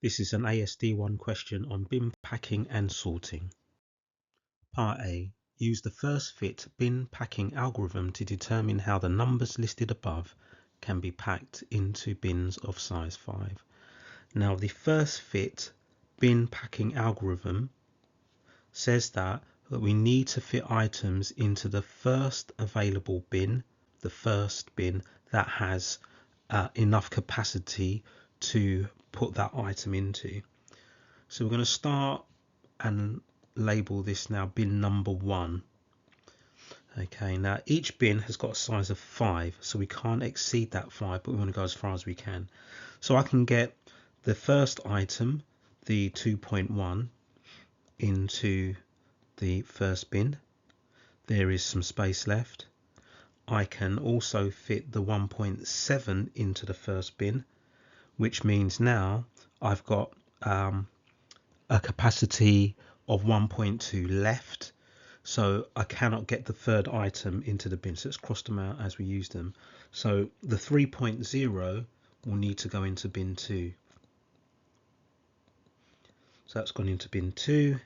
This is an ASD1 question on bin packing and sorting. Part A. Use the first fit bin packing algorithm to determine how the numbers listed above can be packed into bins of size 5. Now the first fit bin packing algorithm says that we need to fit items into the first available bin, the first bin that has enough capacity to put that item into. So we're going to start and label this now bin number 1. Okay, now each bin has got a size of 5, so we can't exceed that 5, but we want to go as far as we can. So I can get the first item, the 2.1, into the first bin. There is some space left. I can also fit the 1.7 into the first bin, which means now I've got a capacity of 1.2 left, so I cannot get the third item into the bin, so let's cross them out as we use them. So the 3.0 will need to go into bin 2, so that's gone into bin 2.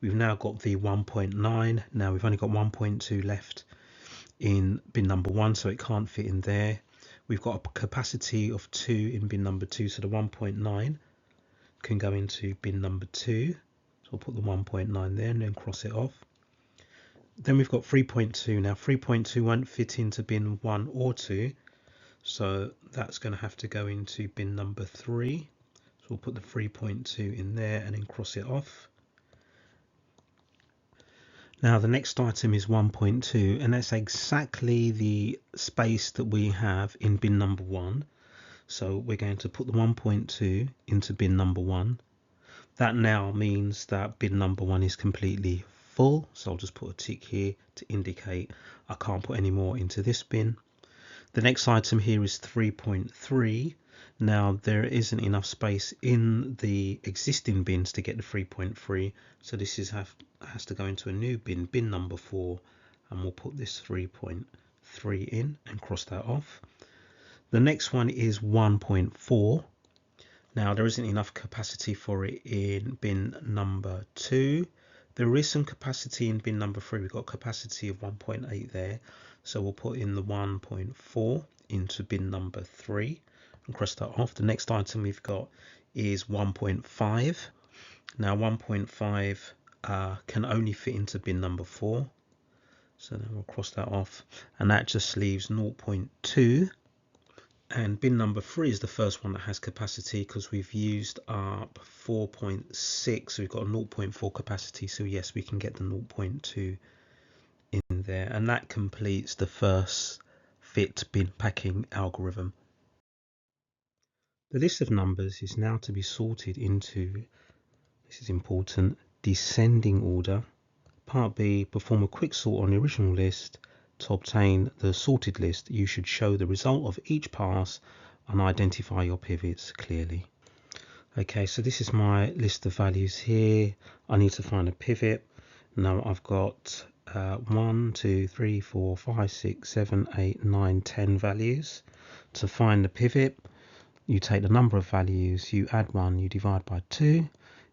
We've now got the 1.9. Now we've only got 1.2 left in bin number 1, so it can't fit in there. We've got a capacity of 2 in bin number 2, so the 1.9 can go into bin number 2. So I'll put the 1.9 there and then cross it off. Then we've got 3.2. Now 3.2 won't fit into bin 1 or 2, so that's going to have to go into bin number 3. So we'll put the 3.2 in there and then cross it off. Now the next item is 1.2, and that's exactly the space that we have in bin number 1. So we're going to put the 1.2 into bin number 1. That now means that bin number 1 is completely full, so I'll just put a tick here to indicate I can't put any more into this bin. The next item here is 3.3. Now there isn't enough space in the existing bins to get the 3.3, so this has to go into a new bin, bin number 4, and we'll put this 3.3 in and cross that off. The next one is 1.4. Now there isn't enough capacity for it in bin number 2. There is some capacity in bin number 3. We've got a capacity of 1.8 there, so we'll put in the 1.4 into bin number 3 and cross that off. The next item we've got is 1.5. Now 1.5 can only fit into bin number 4, so then we'll cross that off, and that just leaves 0.2. And bin number 3 is the first one that has capacity because we've used up 4.6, so we've got a 0.4 capacity, so yes, we can get the 0.2 in there, and that completes the first fit bin packing algorithm. The list of numbers is now to be sorted into, this is important, descending order. Part B, perform a quick sort on the original list. To obtain the sorted list, you should show the result of each pass and identify your pivots clearly. Okay, so this is my list of values here. I need to find a pivot. Now I've got 1, 2, 3, 4, 5, 6, 7, 8, 9, 10 values. To find the pivot, you take the number of values, you add 1, you divide by 2.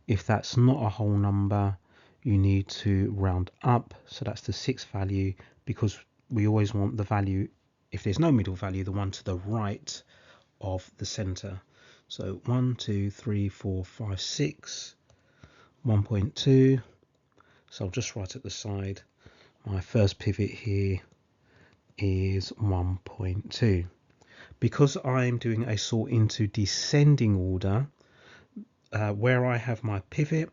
If that's not a whole number, you need to round up, so that's the 6th value, because we always want the value, if there's no middle value, the one to the right of the center. So 1, 2, 3, 4, 5, 6, 1.2. So I'll just write at the side, my first pivot here is 1.2. Because I'm doing a sort into descending order, where I have my pivot,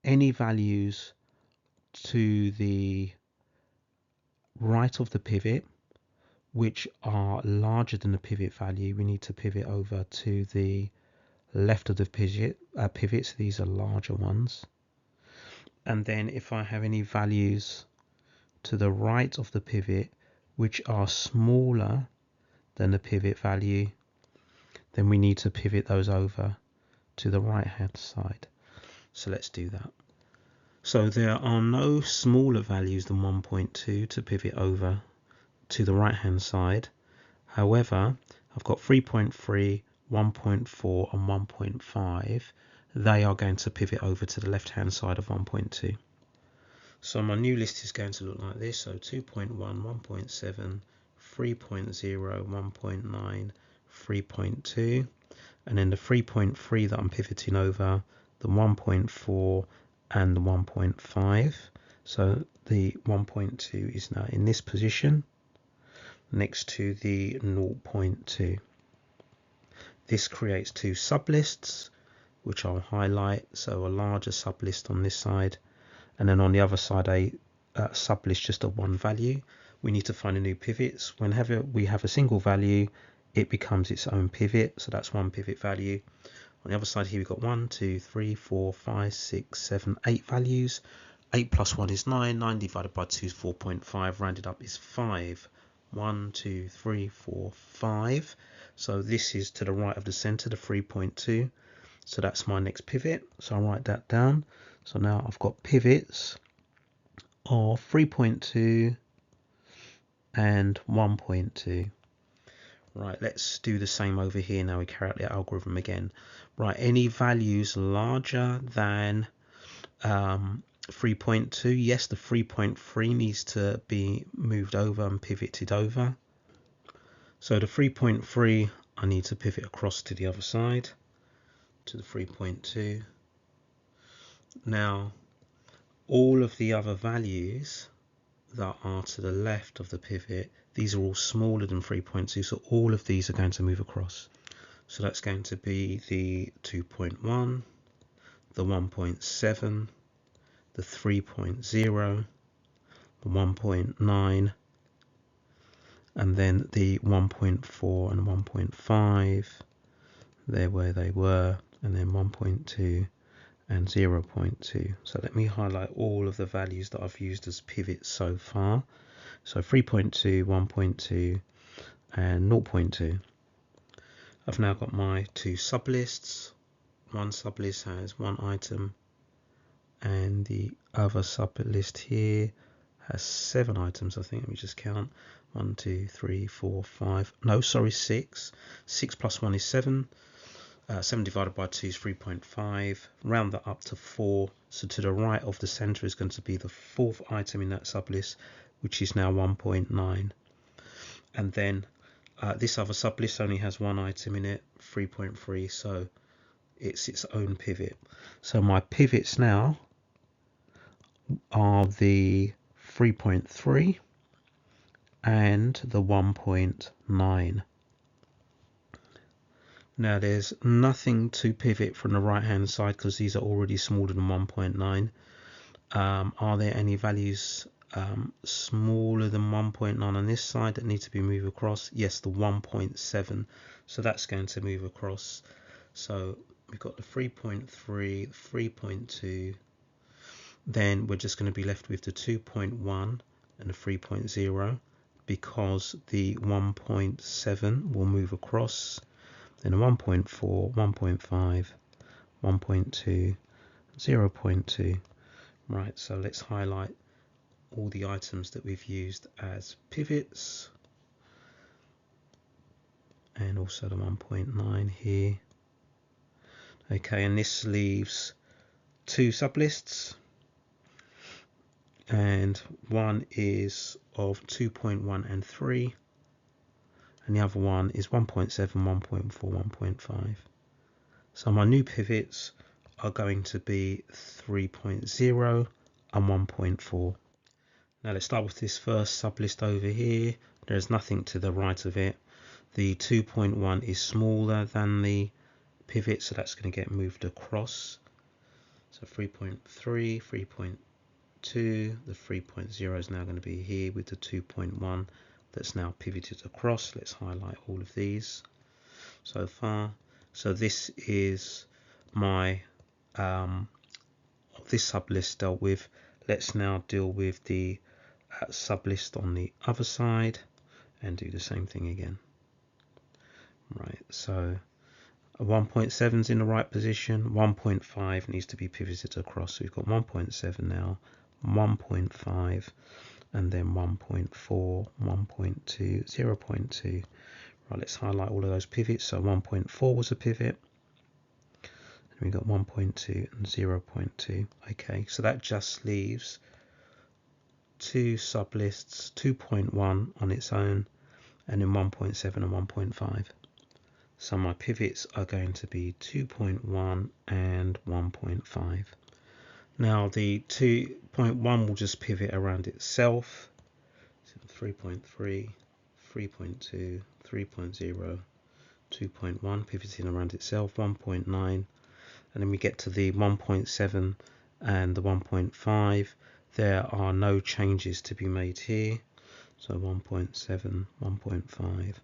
any values to the right of the pivot which are larger than the pivot value, we need to pivot over to the left of the pivot, so these are larger ones. And then if I have any values to the right of the pivot which are smaller than the pivot value, then we need to pivot those over to the right hand side. So let's do that. So there are no smaller values than 1.2 to pivot over to the right hand side. However, I've got 3.3, 1.4 and 1.5. They are going to pivot over to the left hand side of 1.2. So my new list is going to look like this. So 2.1, 1.7, 3.0, 1.9, 3.2, and then the 3.3 that I'm pivoting over, the 1.4 and the 1.5. So the 1.2 is now in this position next to the 0.2. This creates two sublists, which I'll highlight. So a larger sublist on this side, and then on the other side a sublist just of one value. We need to find a new pivot. Whenever we have a single value, it becomes its own pivot. So that's one pivot value. On the other side here we've got 1, 2, 3, 4, 5, 6, 7, 8 values. 8 plus 1 is 9. 9 divided by 2 is 4.5. Rounded up is 5. 1, 2, 3, 4, 5. So this is to the right of the center, the 3.2. So that's my next pivot. So I'll write that down. So now I've got pivots of 3.2 and 1.2. Right, let's do the same over here. Now we carry out the algorithm again. Right, any values larger than 3.2, yes, the 3.3 needs to be moved over and pivoted over. So the 3.3, I need to pivot across to the other side, to the 3.2. Now, all of the other values that are to the left of the pivot, these are all smaller than 3.2, so all of these are going to move across. So that's going to be the 2.1, the 1.7, the 3.0, the 1.9, and then the 1.4 and 1.5. They're where they were, and then 1.2 and 0.2. So let me highlight all of the values that I've used as pivots so far. So 3.2, 1.2 and 0.2. I've now got my two sublists. One sublist has one item and the other sublist here has 7 items, I think. Let me just count. 1, 2, 3, 4, 5. No, sorry, 6. 6 plus 1 is 7. 7 divided by 2 is 3.5. Round that up to 4. So to the right of the center is going to be the 4th item in that sublist, which is now 1.9. And then this other sublist only has one item in it, 3.3. So it's its own pivot. So my pivots now are the 3.3 and the 1.9. Now there's nothing to pivot from the right hand side because these are already smaller than 1.9. Are there any values smaller than 1.9 on this side that need to be moved across? Yes, the 1.7. So that's going to move across. So we've got the 3.3, 3.2. Then we're just going to be left with the 2.1 and the 3.0 because the 1.7 will move across. Then a 1.4, 1.5, 1.2, 0.2. Right, so let's highlight all the items that we've used as pivots. And also the 1.9 here. Okay, and this leaves 2 sublists. And one is of 2.1 and 3. And the other one is 1.7, 1.4, 1.5. So my new pivots are going to be 3.0 and 1.4. Now let's start with this first sublist over here. There's nothing to the right of it. The 2.1 is smaller than the pivot, so that's going to get moved across. So 3.3, 3.2, the 3.0 is now going to be here with the 2.1 that's now pivoted across. Let's highlight all of these so far. So this is my this sublist dealt with. Let's now deal with the sublist on the other side and do the same thing again. Right, so 1.7 is in the right position, 1.5 needs to be pivoted across. So we've got 1.7 now, 1.5, and then 1.4, 1.2, 0.2. Right, let's highlight all of those pivots. So 1.4 was a pivot. And we got 1.2 and 0.2. Okay, so that just leaves two sublists, 2.1 on its own, and then 1.7 and 1.5. So my pivots are going to be 2.1 and 1.5. Now the 2.1 will just pivot around itself. So 3.3, 3.2, 3.0, 2.1 pivoting around itself, 1.9, and then we get to the 1.7 and the 1.5. There are no changes to be made here. So 1.7, 1.5,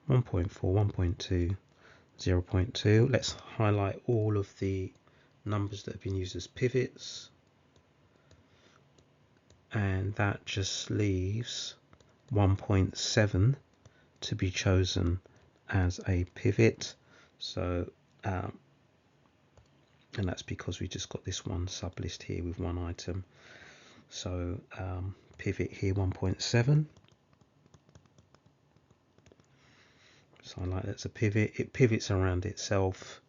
1.4, 1.2, 0.2. Let's highlight all of the numbers that have been used as pivots, and that just leaves 1.7 to be chosen as a pivot. So and that's because we just got this one sublist here with one item. So pivot here 1.7. So I like that's a pivot. It pivots around itself.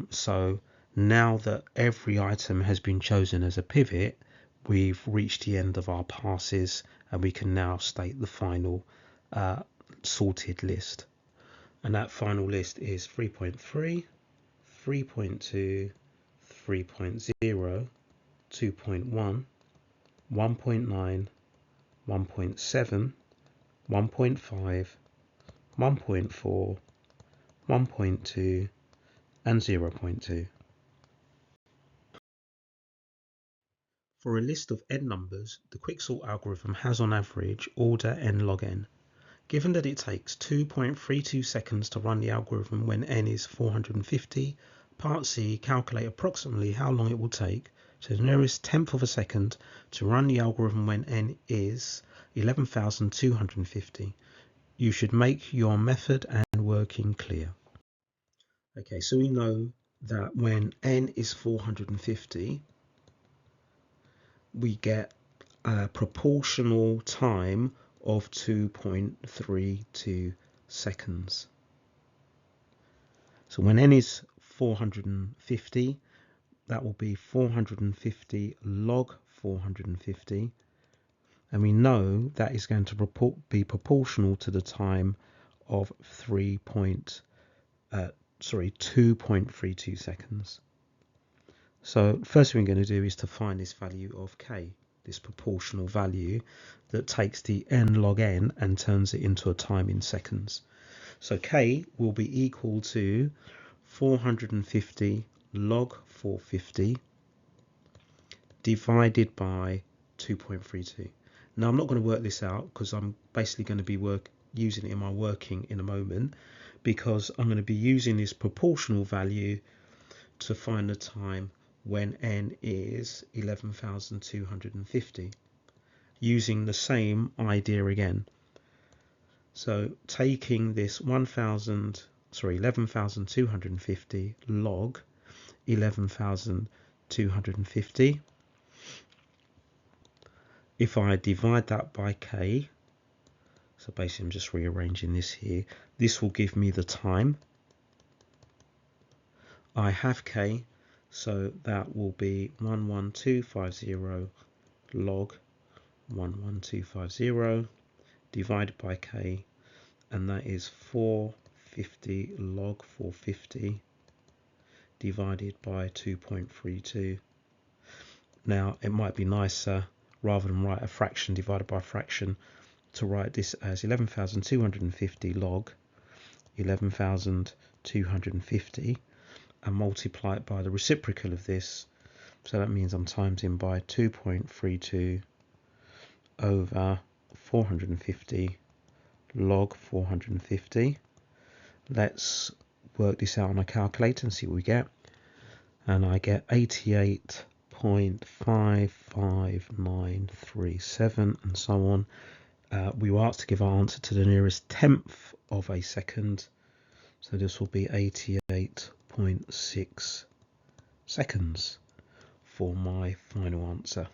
So now that every item has been chosen as a pivot, we've reached the end of our passes, and we can now state the final sorted list. And that final list is 3.3, 3.2, 3.0, 2.1, 1.9, 1.7, 1.5, 1.4, 1.2, and 0.2. For a list of n numbers, the quicksort algorithm has on average order n log n. Given that it takes 2.32 seconds to run the algorithm when n is 450, part C, calculate approximately how long it will take to the nearest tenth of a second to run the algorithm when n is 11,250. You should make your method and working clear. Okay, so we know that when n is 450, we get a proportional time of 2.32 seconds. So when n is 450, that will be 450 log 450, and we know that is going to be proportional to the time of 2.32 seconds. So first thing we're going to do is to find this value of k, this proportional value that takes the n log n and turns it into a time in seconds. So k will be equal to 450 log 450 divided by 2.32. Now I'm not going to work this out because I'm basically going to be using it in my working in a moment, because I'm going to be using this proportional value to find the time when n is 11,250, using the same idea again. So taking this 11,250 log 11,250, if I divide that by k, so basically I'm just rearranging this here, this will give me the time. I have k, so that will be 11250 log 11250 divided by k, and that is 450 log 450 divided by 2.32. Now it might be nicer, rather than write a fraction divided by a fraction, to write this as 11,250 log 11,250 and multiply it by the reciprocal of this. So that means I'm timesing by 2.32 over 450 log 450. Let's work this out on a calculator and see what we get. And I get 88.55937 and so on. We were asked to give our answer to the nearest tenth of a second. So this will be 88.6 seconds for my final answer.